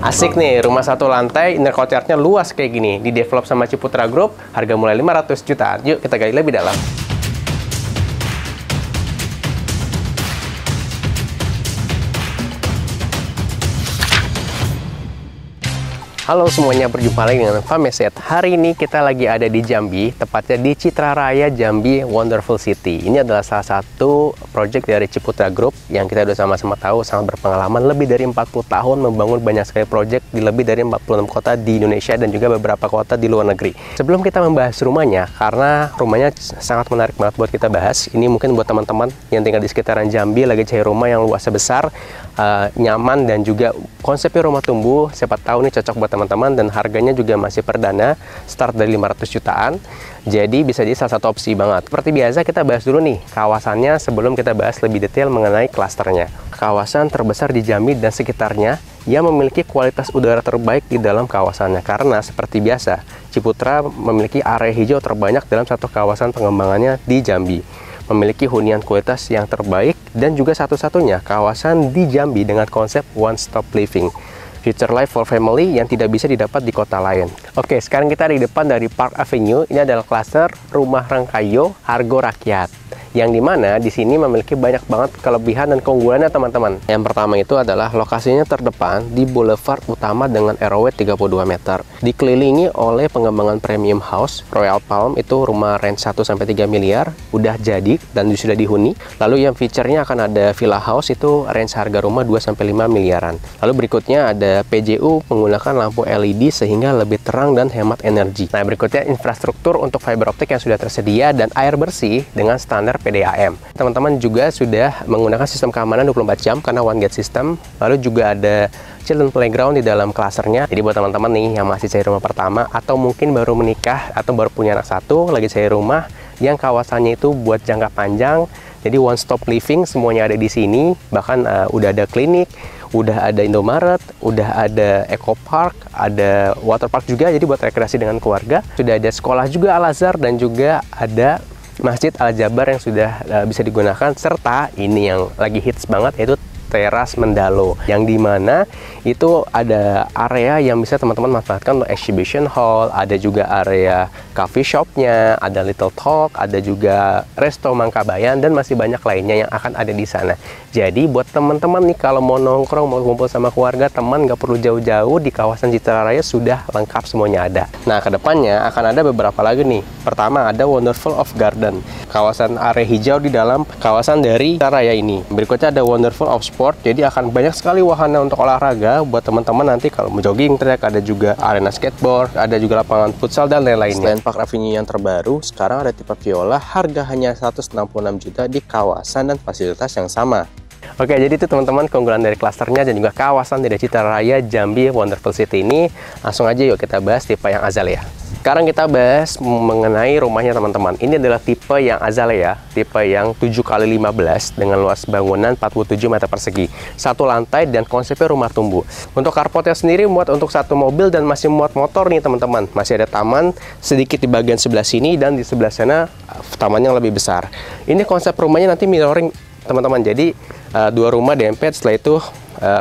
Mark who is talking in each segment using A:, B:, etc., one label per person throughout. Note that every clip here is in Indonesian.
A: Asik nih, rumah satu lantai, inner courtyard-nya luas kayak gini. Di develop sama Ciputra Group, harga mulai 500 jutaan. Yuk kita gali lebih dalam. Halo semuanya, berjumpa lagi dengan Fameset. Hari ini kita lagi ada di Jambi, tepatnya di Citra Raya Jambi Wonderful City. Ini adalah salah satu project dari Ciputra Group yang kita udah sama-sama tahu sangat berpengalaman lebih dari 40 tahun membangun banyak sekali project di lebih dari 46 kota di Indonesia dan juga beberapa kota di luar negeri. Sebelum kita membahas rumahnya, karena rumahnya sangat menarik banget buat kita bahas, ini mungkin buat teman-teman yang tinggal di sekitaran Jambi lagi cari rumah yang luasnya besar, nyaman, dan juga konsepnya rumah tumbuh, siapa tahu nih cocok buat teman-teman, dan harganya juga masih perdana, start dari 500 jutaan. Jadi bisa jadi salah satu opsi banget. Seperti biasa kita bahas dulu nih kawasannya sebelum kita bahas lebih detail mengenai klasternya. Kawasan terbesar di Jambi dan sekitarnya yang memiliki kualitas udara terbaik di dalam kawasannya, karena seperti biasa Ciputra memiliki area hijau terbanyak dalam satu kawasan pengembangannya di Jambi, memiliki hunian kualitas yang terbaik, dan juga satu-satunya kawasan di Jambi dengan konsep one stop living, future life for family yang tidak bisa didapat di kota lain. Oke, sekarang kita ada di depan dari Park Avenue. Ini adalah klaster rumah Rangkayo Hargo Rakyat, yang dimana di sini memiliki banyak banget kelebihan dan keunggulannya teman-teman. Yang pertama itu adalah lokasinya terdepan di boulevard utama dengan ROW 32 meter. Dikelilingi oleh pengembangan premium house, Royal Palm itu rumah range 1-3 miliar, udah jadi dan sudah dihuni. Lalu yang feature-nya akan ada villa house, itu range harga rumah 2-5 miliaran. Lalu berikutnya ada PJU menggunakan lampu LED sehingga lebih terang dan hemat energi. Nah, berikutnya infrastruktur untuk fiber optik yang sudah tersedia dan air bersih dengan standar PDAM. Teman-teman juga sudah menggunakan sistem keamanan 24 jam karena one gate system. Lalu juga ada children playground di dalam klasternya. Jadi buat teman-teman nih yang masih cari rumah pertama atau mungkin baru menikah atau baru punya anak satu, lagi cari rumah yang kawasannya itu buat jangka panjang. Jadi one stop living, semuanya ada di sini. Bahkan udah ada klinik, udah ada Indomaret, udah ada Eco Park, ada water park juga. Jadi buat rekreasi dengan keluarga. Sudah ada sekolah juga Al-Azhar dan juga ada Masjid Al-Jabar yang sudah bisa digunakan, serta ini yang lagi hits banget yaitu teras Mendalo, yang dimana itu ada area yang bisa teman-teman manfaatkan untuk exhibition hall, ada juga area coffee shopnya, ada Little Talk, ada juga resto Mangkabayan, dan masih banyak lainnya yang akan ada di sana. Jadi buat teman-teman nih kalau mau nongkrong, mau kumpul sama keluarga, teman nggak perlu jauh-jauh, di kawasan Citra Raya sudah lengkap semuanya ada. Nah, kedepannya akan ada beberapa lagi nih. Pertama ada Wonderful of Garden, kawasan area hijau di dalam kawasan dari Citra Raya ini. Berikutnya ada Wonderful of Sport, jadi akan banyak sekali wahana untuk olahraga buat teman-teman nanti kalau mau jogging track, ada juga arena skateboard, ada juga lapangan futsal dan lain-lainnya. Selain Park Avenue yang terbaru, sekarang ada tipe Viola, harga hanya 166 juta di kawasan dan fasilitas yang sama. Oke, jadi itu teman-teman keunggulan dari klasternya dan juga kawasan dari Citra Raya Jambi Wonderful City ini. Langsung aja yuk kita bahas tipe yang Azalea. Sekarang kita bahas mengenai rumahnya teman-teman. Ini adalah tipe yang Azalea, tipe yang 7x15 dengan luas bangunan 47 meter persegi, satu lantai, dan konsepnya rumah tumbuh. Untuk carportnya sendiri muat untuk satu mobil dan masih muat motor nih teman-teman. Masih ada taman sedikit di bagian sebelah sini dan di sebelah sana tamannya lebih besar. Ini konsep rumahnya nanti mirroring teman-teman. Jadi dua rumah dempet, setelah itu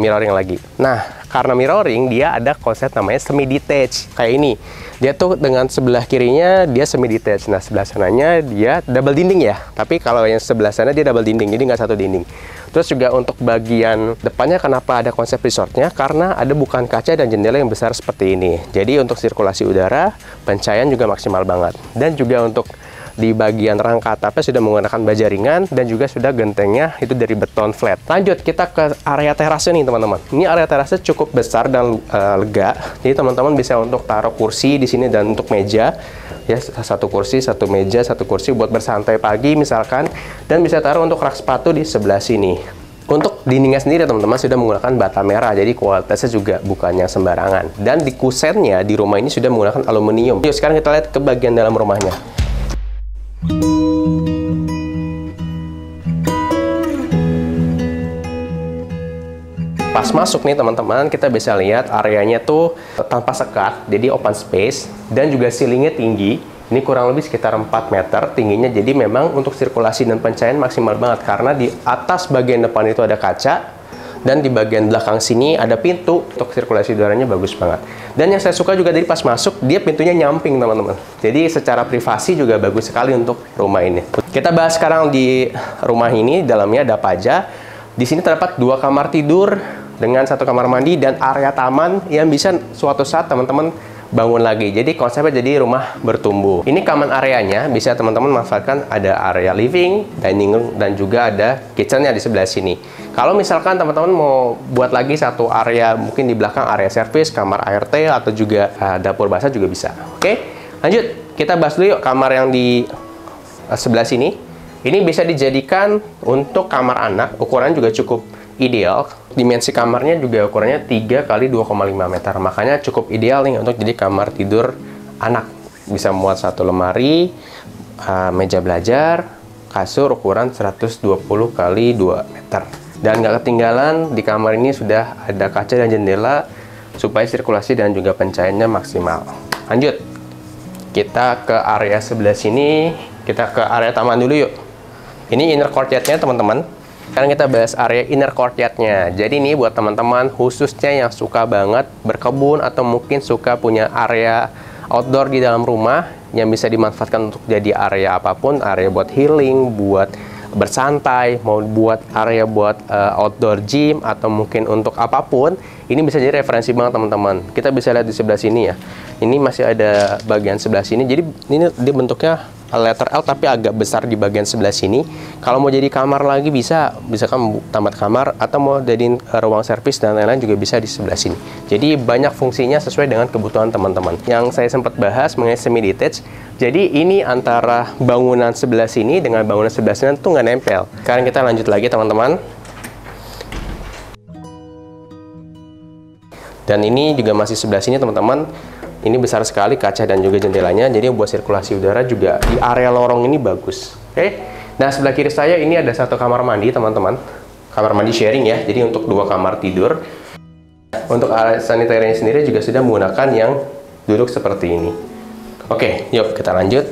A: mirroring lagi. Nah, karena mirroring dia ada konsep namanya semi detached kayak ini. Dia tuh dengan sebelah kirinya dia semi detached. Nah, sebelah sananya dia double dinding ya. Tapi kalau yang sebelah sana dia double dinding, jadi nggak satu dinding. Terus juga untuk bagian depannya kenapa ada konsep resortnya? Karena ada bukaan kaca dan jendela yang besar seperti ini. Jadi untuk sirkulasi udara, pencahayaan juga maksimal banget. Dan juga untuk di bagian rangka atapnya sudah menggunakan baja ringan dan juga sudah gentengnya itu dari beton flat. Lanjut kita ke area terasnya nih teman-teman. Ini area terasnya cukup besar dan lega. Jadi teman-teman bisa untuk taruh kursi di sini dan untuk meja ya, satu kursi, satu meja, satu kursi buat bersantai pagi misalkan, dan bisa taruh untuk rak sepatu di sebelah sini. Untuk dindingnya sendiri teman-teman sudah menggunakan bata merah, jadi kualitasnya juga bukannya sembarangan. Dan di kusennya di rumah ini sudah menggunakan aluminium. Yuk sekarang kita lihat ke bagian dalam rumahnya. Pas masuk nih teman-teman, kita bisa lihat areanya tuh tanpa sekat, jadi open space, dan juga ceilingnya tinggi. Ini kurang lebih sekitar 4 meter tingginya, jadi memang untuk sirkulasi dan pencahayaan maksimal banget, karena di atas bagian depan itu ada kaca, Dan di bagian belakang sini ada pintu untuk sirkulasi udaranya bagus banget. Dan yang saya suka juga dari pas masuk, dia pintunya nyamping teman-teman. Jadi secara privasi juga bagus sekali untuk rumah ini. Kita bahas sekarang di rumah ini, dalamnya ada apa aja. Di sini terdapat 2 kamar tidur dengan 1 kamar mandi dan area taman yang bisa suatu saat teman-teman bangun lagi. Jadi konsepnya jadi rumah bertumbuh. Ini common areanya, bisa teman-teman manfaatkan, ada area living, dining room, dan juga ada kitchennya di sebelah sini. Kalau misalkan teman-teman mau buat lagi satu area, mungkin di belakang area service, kamar ART, atau juga dapur basah juga bisa. Oke, lanjut. Kita bahas dulu yuk kamar yang di sebelah sini. Ini bisa dijadikan untuk kamar anak, ukurannya juga cukup ideal. Dimensi kamarnya juga ukurannya 3 kali 2,5 meter. Makanya cukup ideal nih untuk jadi kamar tidur anak. Bisa muat 1 lemari, meja belajar, kasur ukuran 120 kali 2 meter. Dan nggak ketinggalan, di kamar ini sudah ada kaca dan jendela supaya sirkulasi dan juga pencahayanya maksimal. Lanjut. Kita ke area sebelah sini. Kita ke area taman dulu yuk. Ini inner courtyard-nya teman-teman. Sekarang kita bahas area inner courtyard-nya. Jadi ini buat teman-teman khususnya yang suka banget berkebun atau mungkin suka punya area outdoor di dalam rumah yang bisa dimanfaatkan untuk jadi area apapun, area buat healing, buat bersantai, mau buat area buat outdoor gym atau mungkin untuk apapun. Ini bisa jadi referensi banget teman-teman. Kita bisa lihat di sebelah sini ya. Ini masih ada bagian sebelah sini. Jadi ini dia bentuknya letter L tapi agak besar di bagian sebelah sini. Kalau mau jadi kamar lagi bisa kan tamat kamar, atau mau jadiin ruang servis dan lain-lain juga bisa di sebelah sini. Jadi banyak fungsinya sesuai dengan kebutuhan teman-teman. Yang saya sempat bahas mengenai semi detached. Jadi ini antara bangunan sebelah sini dengan bangunan sebelah sini tuh nggak nempel. Sekarang kita lanjut lagi teman-teman. Dan ini juga masih sebelah sini teman-teman. Ini besar sekali kaca dan juga jendelanya, jadi buat sirkulasi udara juga di area lorong ini bagus. Oke. Nah, sebelah kiri saya ini ada 1 kamar mandi teman-teman. Kamar mandi sharing ya, jadi untuk 2 kamar tidur. Untuk area sanitarinya sendiri juga sudah menggunakan yang duduk seperti ini. Oke, yuk kita lanjut.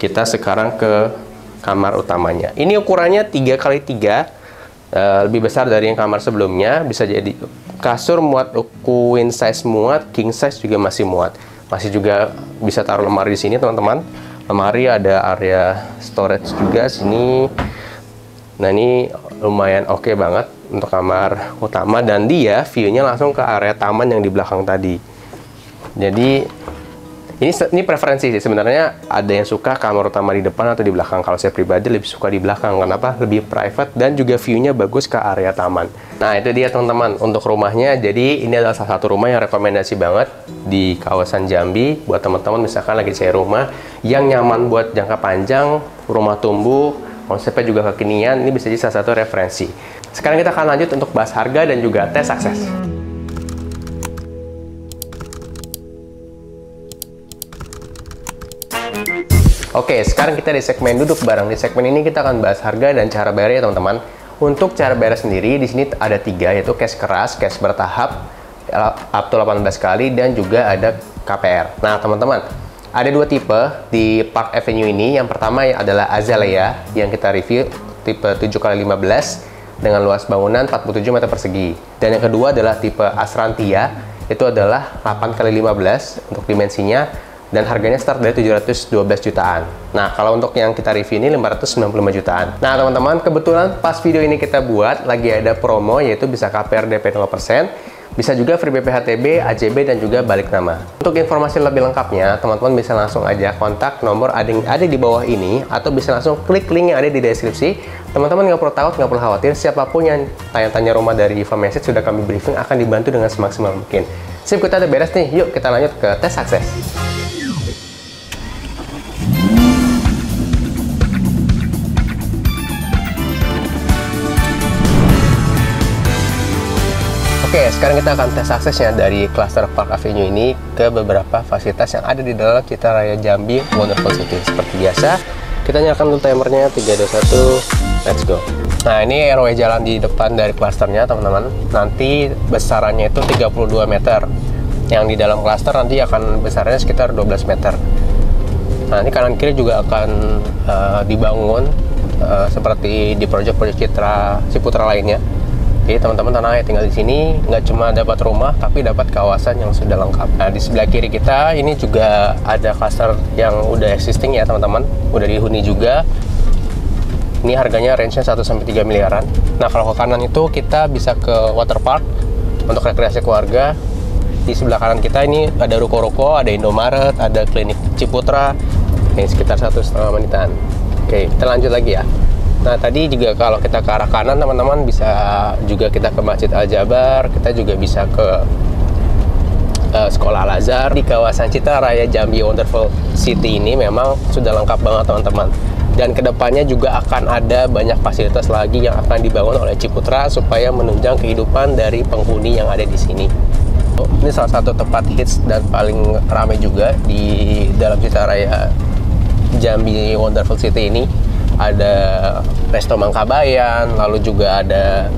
A: Kita sekarang ke kamar utamanya. Ini ukurannya 3 kali 3, lebih besar dari yang kamar sebelumnya. Bisa jadi kasur muat, queen size muat, king size juga masih muat. Masih juga bisa taruh lemari di sini teman-teman. Lemari ada area storage juga sini. Nah ini lumayan oke banget untuk kamar utama, dan dia view-nya langsung ke area taman yang di belakang tadi. Jadi ini preferensi sih sebenarnya. Ada yang suka kamar utama di depan atau di belakang. Kalau saya pribadi lebih suka di belakang. Kenapa? Lebih private dan juga view-nya bagus ke area taman. Nah itu dia teman-teman untuk rumahnya. Jadi ini adalah salah satu rumah yang rekomendasi banget di kawasan Jambi buat teman-teman misalkan lagi cari rumah yang nyaman buat jangka panjang, rumah tumbuh, konsepnya juga kekinian. Ini bisa jadi salah satu referensi. Sekarang kita akan lanjut untuk bahas harga dan juga tes akses. Oke, sekarang kita di segmen duduk bareng. Di segmen ini kita akan bahas harga dan cara bayarnya teman-teman. Untuk cara bayar sendiri di sini ada 3, yaitu cash keras, cash bertahap, up to 18 kali, dan juga ada KPR. Nah teman-teman, ada 2 tipe di Park Avenue ini. Yang pertama adalah Azalea yang kita review tipe 7x15 dengan luas bangunan 47 meter persegi. Dan yang kedua adalah tipe Asrantia, itu adalah 8x15 untuk dimensinya. Dan harganya start dari 712 jutaan. Nah, kalau untuk yang kita review ini 595 jutaan. Nah, teman-teman, kebetulan pas video ini kita buat, lagi ada promo, yaitu bisa KPR DP 0%, bisa juga free BPHTB, AJB, dan juga balik nama. Untuk informasi lebih lengkapnya, teman-teman bisa langsung aja kontak nomor ada di bawah ini, atau bisa langsung klik link yang ada di deskripsi. Teman-teman nggak perlu takut, nggak perlu khawatir, siapapun yang tanya-tanya rumah dari Iva Message sudah kami briefing, akan dibantu dengan semaksimal mungkin. Sip, kita udah beres nih, yuk kita lanjut ke tes akses. Oke, sekarang kita akan tes aksesnya dari cluster Park Avenue ini ke beberapa fasilitas yang ada di dalam Citra Raya Jambi Wonderful City. Seperti biasa, kita nyalakan dulu timernya, 3, 2, 1, let's go. Nah, ini RW jalan di depan dari clusternya, teman-teman. Nanti besarannya itu 32 meter. Yang di dalam cluster nanti akan besarnya sekitar 12 meter. Nah, ini kanan kiri juga akan dibangun seperti di proyek-proyek Citra Ciputra lainnya. Jadi teman-teman tenang ya, tinggal di sini nggak cuma dapat rumah, tapi dapat kawasan yang sudah lengkap. Nah, di sebelah kiri kita ini juga ada cluster yang udah existing ya teman-teman, udah dihuni juga. Ini harganya range-nya 1-3 miliaran. Nah, kalau ke kanan itu kita bisa ke water park untuk rekreasi keluarga. Di sebelah kanan kita ini ada ruko-ruko, ada Indomaret, ada klinik Ciputra. Ini sekitar 1,5 menitan. Oke, kita lanjut lagi ya. Nah, tadi juga kalau kita ke arah kanan, teman-teman bisa juga kita ke Masjid Al-Jabar, kita juga bisa ke Sekolah Al-Azhar. Di kawasan Citra Raya Jambi Wonderful City ini memang sudah lengkap banget teman-teman. Dan kedepannya juga akan ada banyak fasilitas lagi yang akan dibangun oleh Ciputra supaya menunjang kehidupan dari penghuni yang ada di sini. Ini salah satu tempat hits dan paling ramai juga di dalam Citra Raya Jambi Wonderful City ini. Ada Resto Mangkabayan, lalu juga ada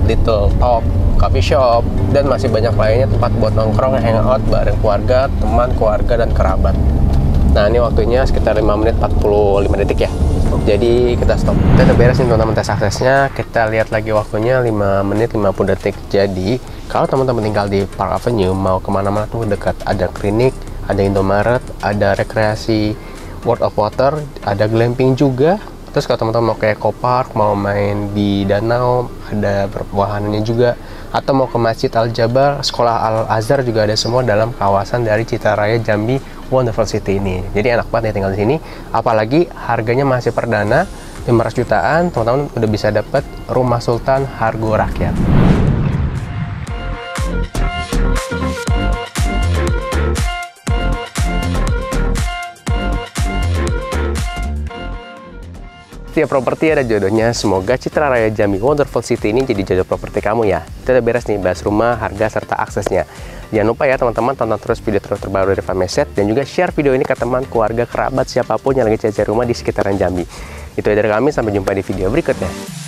A: Little Top Coffee Shop, dan masih banyak lainnya tempat buat nongkrong, hangout bareng keluarga, teman, keluarga, dan kerabat. Nah, ini waktunya sekitar 5 menit 45 detik ya. Jadi kita stop. Kita udah beres nih teman-teman tes aksesnya. Kita lihat lagi waktunya 5 menit 50 detik. Jadi kalau teman-teman tinggal di Park Avenue, mau kemana-mana tuh dekat. Ada klinik, ada Indomaret, ada rekreasi World of Water, ada glamping juga. Terus kalau teman-teman mau ke Eco Park, mau main di danau, ada wahananya juga. Atau mau ke Masjid Al-Jabar, Sekolah Al-Azhar juga ada semua dalam kawasan dari Citra Raya Jambi Wonderful City ini. Jadi enak banget ya tinggal di sini. Apalagi harganya masih perdana, 500 jutaan, teman-teman udah bisa dapat rumah sultan harga rakyat. Setiap properti ada jodohnya. Semoga Citra Raya Jambi Wonderful City ini jadi jodoh properti kamu ya. Kita udah beres nih bahas rumah, harga, serta aksesnya. Jangan lupa ya teman-teman, tonton terus video terbaru dari Fameset, dan juga share video ini ke teman, keluarga, kerabat, siapapun yang lagi cari rumah di sekitaran Jambi. Itu aja dari kami, sampai jumpa di video berikutnya.